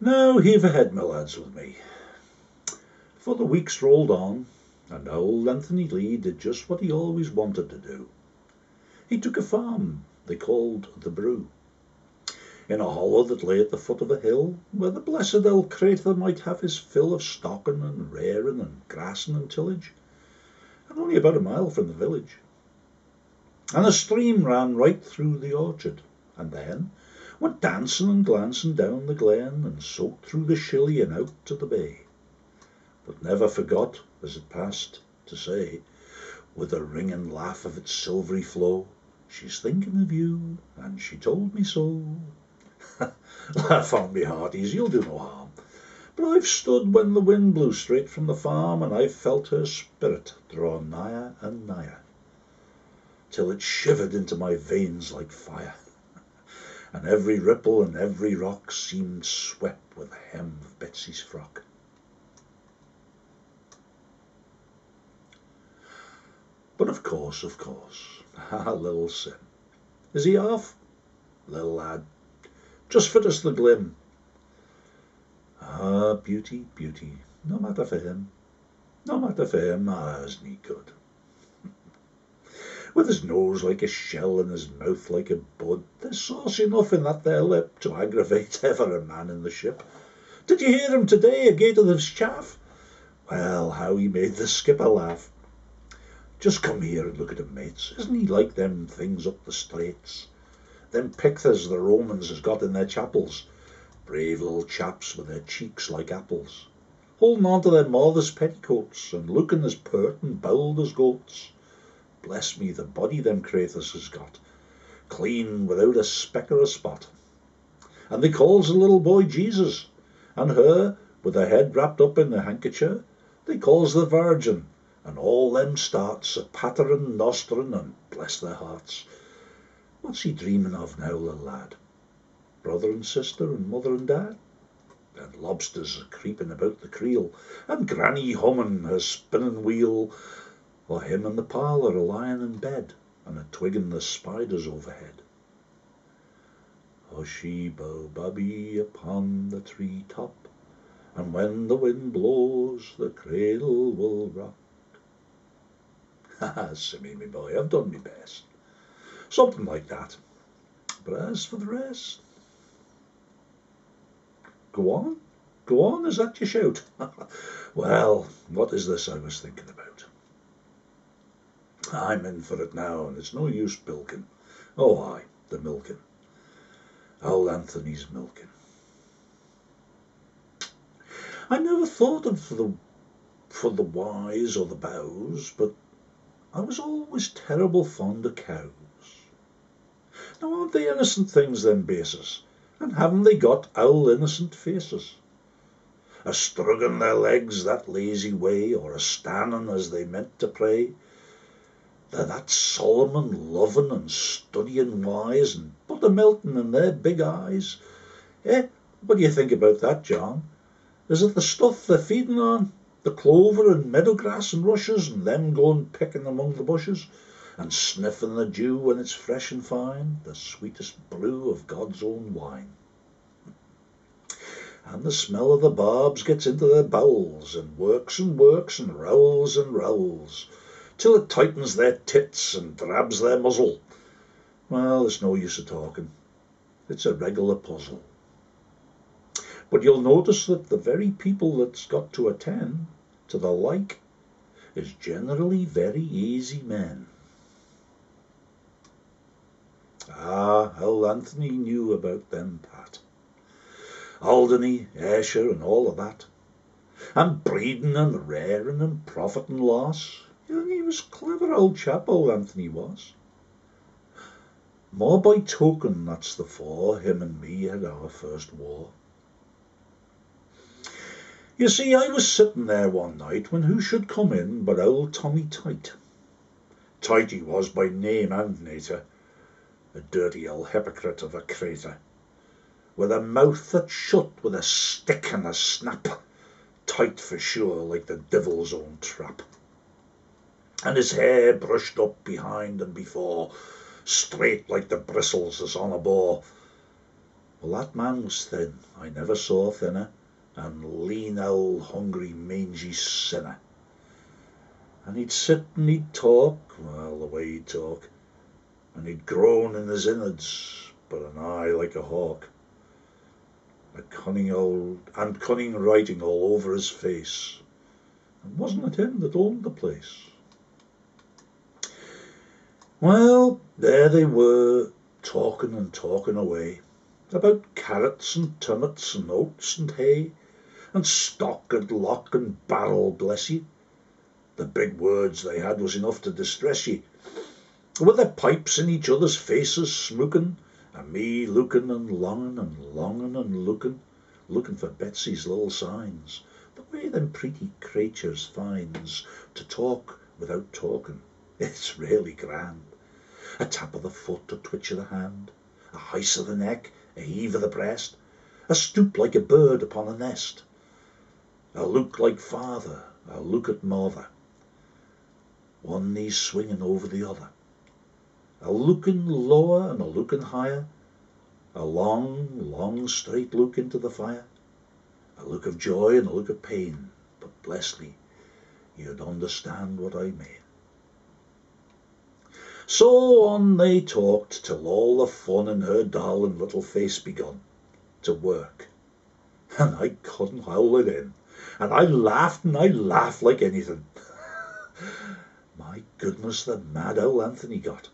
Now heave ahead, my lads, with me. For the weeks rolled on, and old Anthony Lee did just what he always wanted to do. He took a farm they called the Brew, in a hollow that lay at the foot of a hill, where the blessed old crater might have his fill of stocking and rearing and grassing and tillage, and only about a mile from the village. And a stream ran right through the orchard, and then went dancing and glancing down the glen, and soaked through the Shilly and out to the bay, but never forgot, as it passed, to say, with a ringing laugh of its silvery flow, "She's thinking of you, and she told me so." Laugh on me, hearties, you'll do no harm. But I've stood when the wind blew straight from the farm, and I've felt her spirit draw nigher and nigher, till it shivered into my veins like fire, and every ripple and every rock seemed swept with the hem of Betsy's frock. But of course, little Sim. Is he off? Little lad, just fit us the Glim. Ah, beauty, beauty, no matter for him, isn't he good? With his nose like a shell and his mouth like a bud, there's sauce enough in that there lip to aggravate ever a man in the ship. Did you hear him today, Agate of his chaff? Well, how he made the skipper laugh. Just come here and look at him, mates. Isn't he like them things up the Straits? Them pictures the Romans has got in their chapels. Brave little chaps with their cheeks like apples, holding on to their mothers' petticoats, and looking as pert and bold as goats. Bless me, the body them craters has got, clean without a speck or a spot. And they calls the little boy Jesus, and her, with her head wrapped up in a handkercher, they calls the Virgin, and all them starts a pattering, nostering, and bless their hearts. What's he dreaming of now, little lad? Brother and sister and mother and dad? And lobsters a creeping about the creel, and granny humming her spinning wheel, or him in the parlour a lying in bed, and a twigging the spiders overhead. Hushy bow babby upon the tree top, and when the wind blows the cradle will rock. Ha, Simmy, me boy, I've done me best. Something like that. But as for the rest... Go on, is that your shout? Well, what is this I was thinking about? I'm in for it now, and it's no use bilking. Oh, aye, the milking. Old Anthony's milking. I never thought of for the whys or the bows, but I was always terrible fond of cows. Now, aren't they innocent things, them Bas'es? And haven't they got owl innocent faces? A struggin their legs that lazy way, or a standing as they meant to pray. They're that solemn and loving and studying wise, and buttermelting in their big eyes. What do you think about that, John? Is it the stuff they're feeding on? The clover and meadow grass and rushes, and them going picking among the bushes, and sniffing the dew when it's fresh and fine, the sweetest brew of God's own wine. And the smell of the barbs gets into their bowels, and works and rowels, till it tightens their tits and drabs their muzzle. Well, there's no use of talking. It's a regular puzzle. But you'll notice that the very people that's got to attend to the like is generally very easy men. Ah, old Anthony knew about them, Pat. Alderney, Ayrshire, and all of that. And breeding and rearing and profit and loss. He was clever old chap, old Anthony was. More by token, that's the for him and me had our first war. You see, I was sitting there one night when who should come in but old Tommy Tight. Tight he was by name and nature, a dirty old hypocrite of a crater, with a mouth that shut with a stick and a snap, tight for sure like the devil's own trap, and his hair brushed up behind and before, straight like the bristles as on a boar. Well, that man was thin, I never saw thinner, and lean old hungry mangy sinner. And he'd sit and he'd talk, well, the way he'd talk, and he'd groan in his innards, but an eye like a hawk, a cunning writing all over his face, and wasn't it him that owned the place? Well, there they were, talking and talking away, about carrots and turnips and oats and hay, and stock and lock and barrel, bless ye. The big words they had was enough to distress ye. With their pipes in each other's faces smooking, and me looking and longing and looking for Betsy's little signs, the way them pretty creatures finds to talk without talking. It's really grand. A tap of the foot, a twitch of the hand, a heise of the neck, a heave of the breast, a stoop like a bird upon a nest, a look like father, a look at mother, one knee swinging over the other, a looking lower and a looking higher, a long straight look into the fire, a look of joy and a look of pain, but bless me, you'd understand what I mean. So on they talked till all the fun in her darling little face begun to work, and I couldn't howl it in, and I laughed like anything. My goodness, the mad old Anthony got,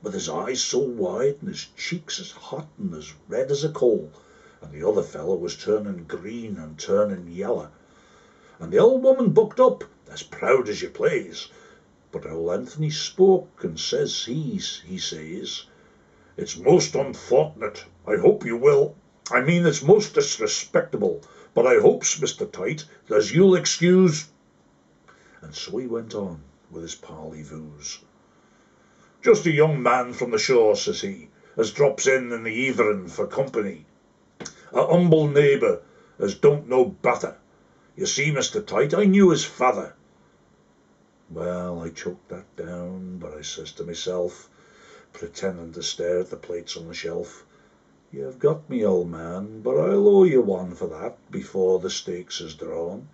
with his eyes so wide and his cheeks as hot and as red as a coal, and the other fellow was turning green and turning yellow, and the old woman bucked up, as proud as you please. But old Anthony spoke, and says he says, "It's most unfortunate. I hope you will. I mean, it's most disrespectable. But I hopes, Mr. Tight, as you'll excuse—" And so he went on with his parley-voos. "Just a young man from the shore," says he, "as drops in the evening for company. A humble neighbour as don't know better. You see, Mr. Tight, I knew his father." Well, I choked that down, but I says to myself, pretending to stare at the plates on the shelf, "You've got me, old man, but I'll owe you one for that before the stakes is drawn."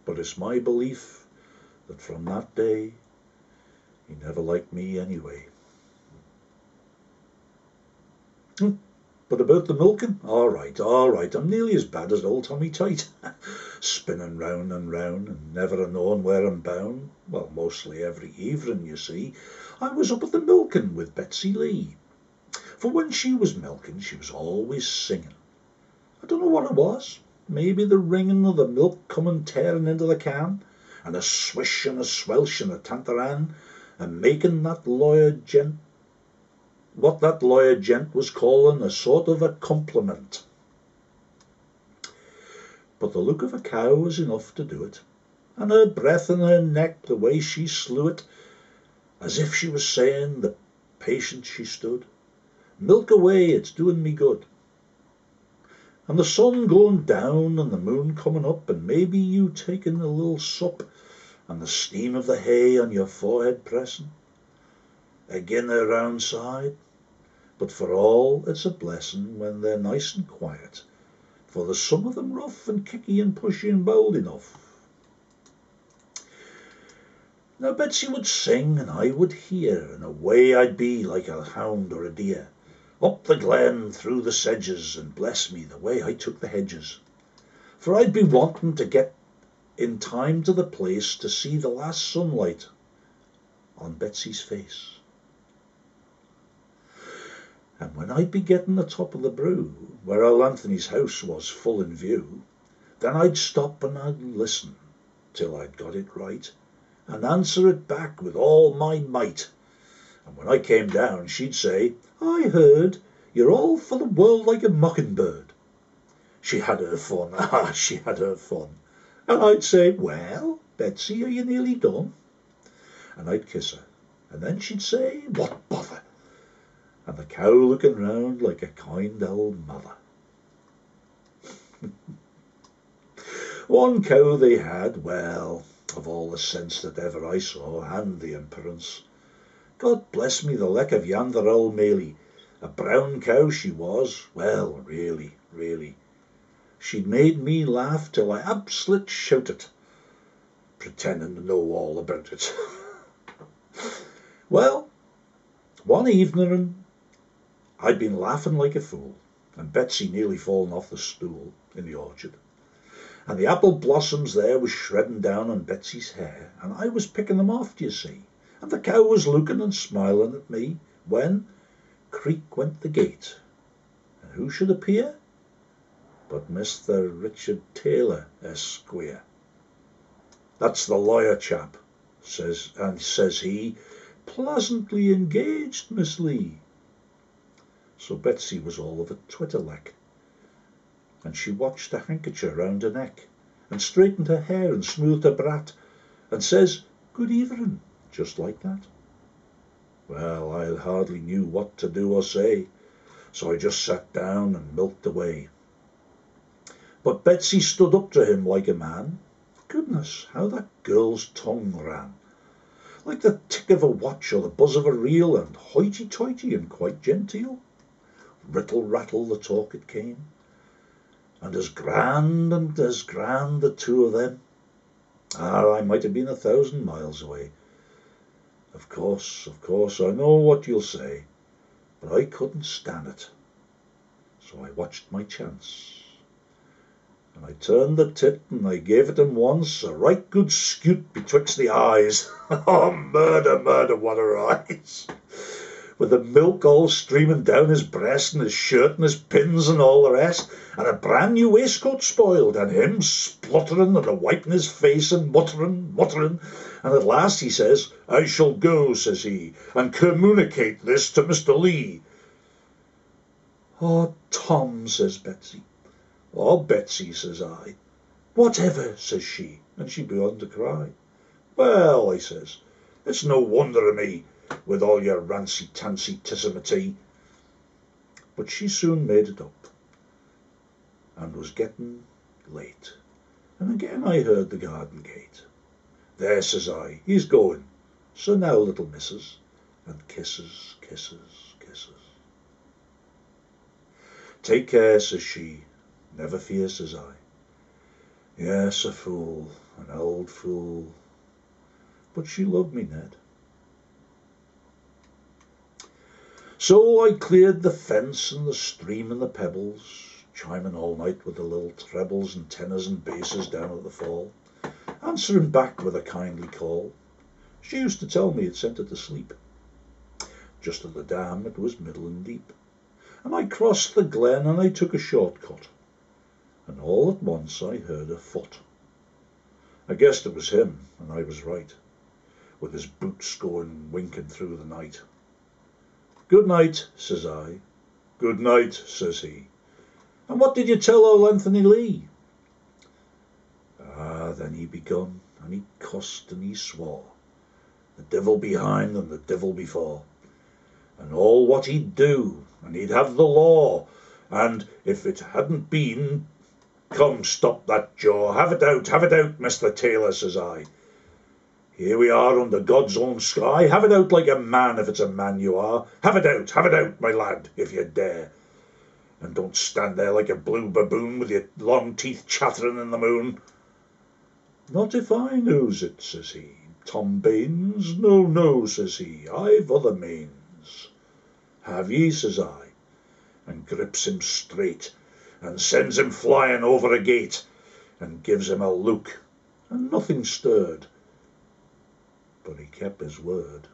But it's my belief that from that day he never liked me anyway. But about the milking, all right, I'm nearly as bad as old Tommy Tight, spinning round and round, and never a knowing where I'm bound. Well, mostly every evening, you see, I was up at the milking with Betsy Lee, for when she was milking, she was always singing. I don't know what it was, maybe the ringing of the milk coming tearing into the can, and a swish and a swelsh and a tantaran, and making that lawyer gent what that lawyer gent was calling a sort of a compliment. But the look of a cow was enough to do it, and her breath in her neck, the way she slew it, as if she was saying, the patient she stood, "Milk away, it's doing me good." And the sun going down and the moon coming up, and maybe you taking a little sup, and the steam of the hay on your forehead pressing, agin her round side. But for all it's a blessing when they're nice and quiet, for there's some of them rough and kicky and pushy and bold enough. Now Betsy would sing and I would hear, and away I'd be like a hound or a deer, up the glen through the sedges, and bless me the way I took the hedges, for I'd be wanting to get in time to the place to see the last sunlight on Betsy's face. And when I'd be getting the top of the brew, where old Anthony's house was full in view, then I'd stop and I'd listen till I'd got it right, and answer it back with all my might. And when I came down, she'd say, "I heard you're all for the world like a mockingbird." She had her fun, she had her fun. And I'd say, "Well, Betsy, are you nearly done?" And I'd kiss her, and then she'd say, "What bother?" And the cow looking round like a kind old mother. One cow they had, well, of all the sense that ever I saw, and the imperence. God bless me, the leck of yonder old Maley, A brown cow she was. Well, really, really. She'd made me laugh till I absolute shouted, pretending to know all about it. Well, one evening I'd been laughing like a fool, and Betsy nearly fallen off the stool in the orchard, and the apple blossoms there was shredding down on Betsy's hair, and I was picking them off, d'ye see, and the cow was looking and smiling at me, when creak went the gate, and who should appear but Mr. Richard Taylor, Esquire. That's the lawyer chap, says he, pleasantly engaged, Miss Lee. So Betsy was all of a twitter-leck, and she watched the handkerchief round her neck, and straightened her hair and smoothed her brat, and says, good evening, just like that. Well, I hardly knew what to do or say, so I just sat down and milked away. But Betsy stood up to him like a man. Goodness, how that girl's tongue ran, like the tick of a watch or the buzz of a reel, and hoity-toity and quite genteel. Rittle-rattle the talk it came, and as grand the two of them. I might have been 1,000 miles away. Of course, I know what you'll say, but I couldn't stand it. So I watched my chance. And I turned the tit and I gave it him once, a right good scoot betwixt the eyes. Oh, murder, what her eyes! With the milk all streaming down his breast, and his shirt and his pins and all the rest, and a brand new waistcoat spoiled, and him spluttering and a wiping his face and muttering, and at last he says, I shall go, says he, and communicate this to Mr. Lee. Oh, Tom, says Betsy. Oh, Betsy, says I. Whatever, says she, and she began to cry. Well, I says, it's no wonder of me, with all your rancy-tancy tissimity. But she soon made it up, and was getting late, and again I heard the garden gate. There, says I, he's going, so now, little missus, and kisses, kisses, kisses. Take care, says she. Never fear, says I. Yes, a fool, an old fool, but she loved me, Ned. So I cleared the fence and the stream and the pebbles, chiming all night with the little trebles and tenors and basses down at the fall, answering back with a kindly call. She used to tell me it sent her to sleep. Just at the dam it was middling deep, and I crossed the glen and I took a short cut, and all at once I heard a foot. I guessed it was him, and I was right, with his boots going winking through the night. Good night, says I. Good night, says he. And what did you tell old Anthony Lee? Then he begun, and he cussed and he swore, the devil behind and the devil before, and all what he'd do, and he'd have the law, and if it hadn't been... Come, stop that jaw. Have it out, Mr. Taylor, says I. Here we are under God's own sky. Have it out like a man, if it's a man you are. Have it out, my lad, if you dare. And don't stand there like a blue baboon with your long teeth chattering in the moon. Not if I knows it, says he. Tom Baynes, no, says he. I've other mains. Have ye, says I, and grips him straight, and sends him flying over Agate, and gives him a look, and nothing stirred. But he kept his word.